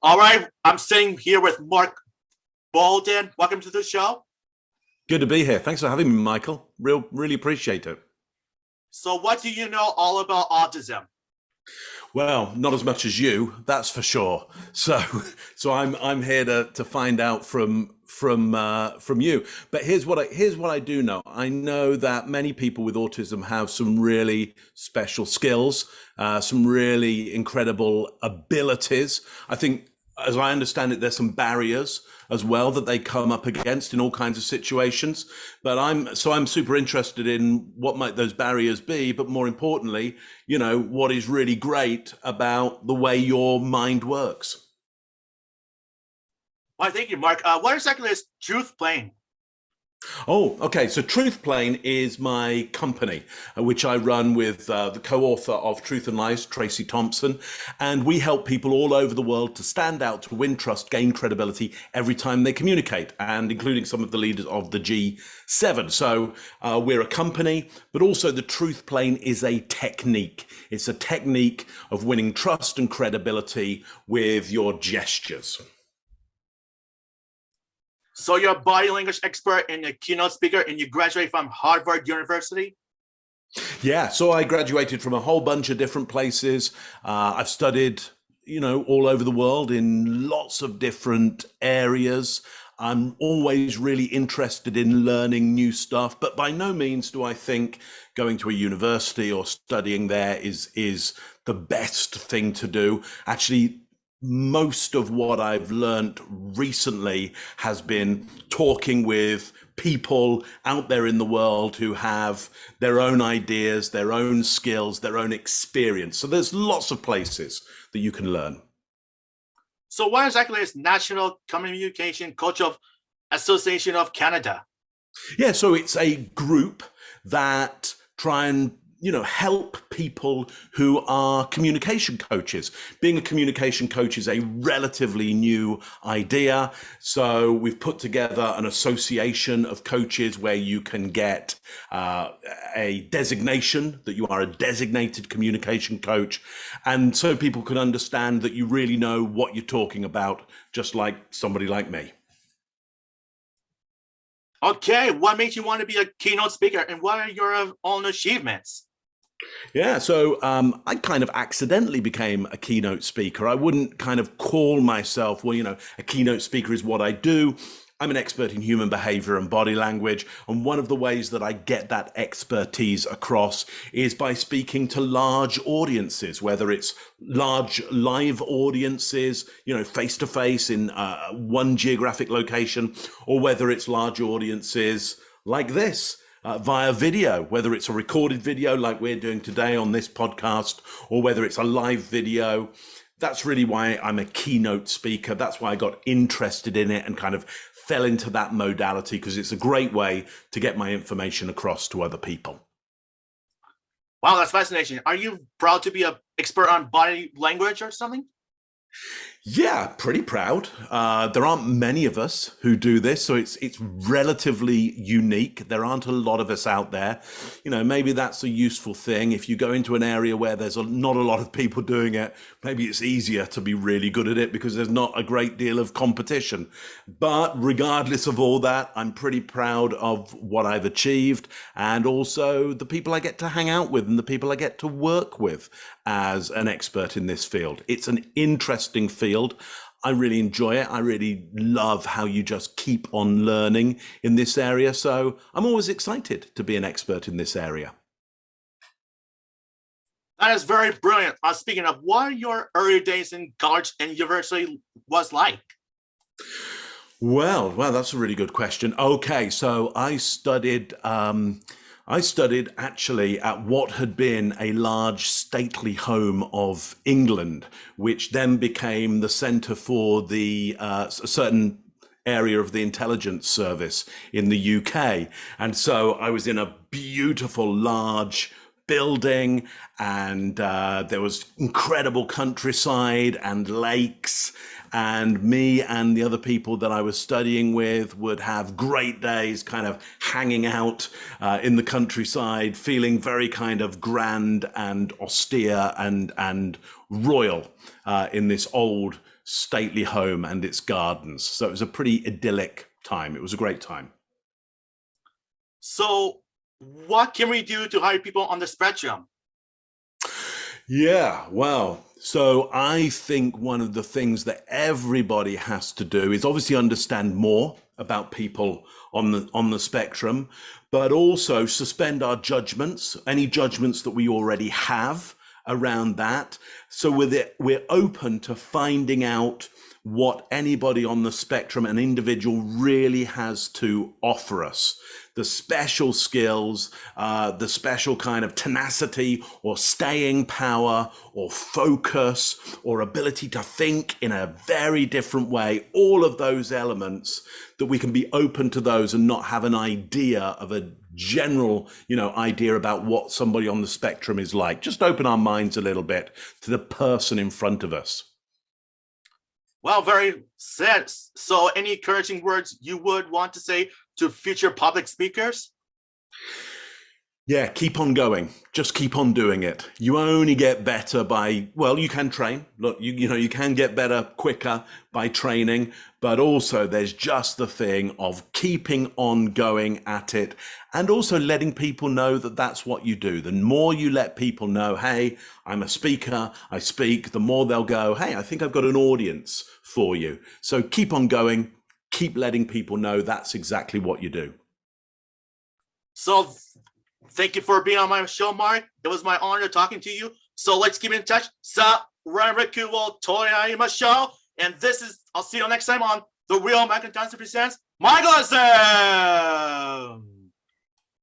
All right, I'm sitting here with Mark Bowden. Welcome to the show. Good to be here. Thanks for having me, Michael. Really appreciate it. So what do you know all about autism? Well, not as much as you, that's for sure. So, so I'm here to find out from you. But here's what I do know. I know that many people with autism have some really special skills, some really incredible abilities. I think, as I understand it, there's some barriers as well that they come up against in all kinds of situations. But I'm super interested in what might those barriers be, but more importantly, what is really great about the way your mind works. Well, thank you, Mark. What exactly is TRUTHPLANE? Oh, okay. So TruthPlane is my company, which I run with the co-author of Truth and Lies, Tracy Thompson. And we help people all over the world to stand out, to win trust, gain credibility every time they communicate, and including some of the leaders of the G7. So we're a company, but also the TruthPlane is a technique. It's a technique of winning trust and credibility with your gestures. So you're a body language expert and a keynote speaker, and you graduated from Harvard University? Yeah, so I graduated from a whole bunch of different places. I've studied, all over the world in lots of different areas. I'm always really interested in learning new stuff, but by no means do I think going to a university or studying there is the best thing to do. Actually, most of what I've learned recently has been talking with people out there in the world who have their own ideas, their own skills, their own experience. So there's lots of places that you can learn. So what exactly is National Communication Cultural Association of Canada? Yeah, so it's a group that try and help people who are communication coaches. Being a communication coach is a relatively new idea. So we've put together an association of coaches where you can get a designation that you are a designated communication coach. And so people can understand that you really know what you're talking about, just like somebody like me. Okay, what made you want to be a keynote speaker, and what are your own achievements? Yeah, so I kind of accidentally became a keynote speaker. I wouldn't kind of call myself, a keynote speaker is what I do. I'm an expert in human behavior and body language. And one of the ways that I get that expertise across is by speaking to large audiences, whether it's large live audiences, face to face in one geographic location, or whether it's large audiences like this. Via video, whether it's a recorded video like we're doing today on this podcast, or whether it's a live video. That's really why I'm a keynote speaker. That's why I got interested in it and kind of fell into that modality, because it's a great way to get my information across to other people. Wow, that's fascinating. Are you proud to be an expert on body language or something? Yeah, pretty proud. There aren't many of us who do this, so it's relatively unique. There aren't a lot of us out there. Maybe that's a useful thing. If you go into an area where there's not a lot of people doing it, maybe it's easier to be really good at it because there's not a great deal of competition. But regardless of all that, I'm pretty proud of what I've achieved, and also the people I get to hang out with and the people I get to work with as an expert in this field. It's an interesting field. I really enjoy it. I really love how you just keep on learning in this area. So I'm always excited to be an expert in this area. That is very brilliant. Speaking of, what your early days in college and university was like? Well, that's a really good question. Okay, so I studied actually at what had been a large stately home of England, which then became the centre for a certain area of the intelligence service in the UK. And so I was in a beautiful large building, and there was incredible countryside and lakes, and me and the other people that I was studying with would have great days kind of hanging out in the countryside, feeling very kind of grand and austere and royal in this old stately home and its gardens. So it was a pretty idyllic time. It was a great time. So what can we do to hire people on the spectrum? Yeah, well, so I think one of the things that everybody has to do is obviously understand more about people on the spectrum, but also suspend our judgments, any judgments that we already have around that. So we're open to finding out what anybody on the spectrum, an individual, really has to offer us. The special skills, the special kind of tenacity or staying power or focus or ability to think in a very different way, all of those elements, that we can be open to those and not have an idea of a general, idea about what somebody on the spectrum is like. Just open our minds a little bit to the person in front of us. Well, very said. So any encouraging words you would want to say to future public speakers? Yeah, keep on going. Just keep on doing it. You only get better by, well, you can train. Look, you can get better quicker by training, but also there's just the thing of keeping on going at it and also letting people know that that's what you do. The more you let people know, hey, I'm a speaker, I speak, the more they'll go, hey, I think I've got an audience for you. So keep on going, keep letting people know that's exactly what you do. So thank you for being on my show, Mark. It was my honor talking to you. So let's keep in touch. And I'll see you next time on The Real Michael Tanzer Presents Michaelism.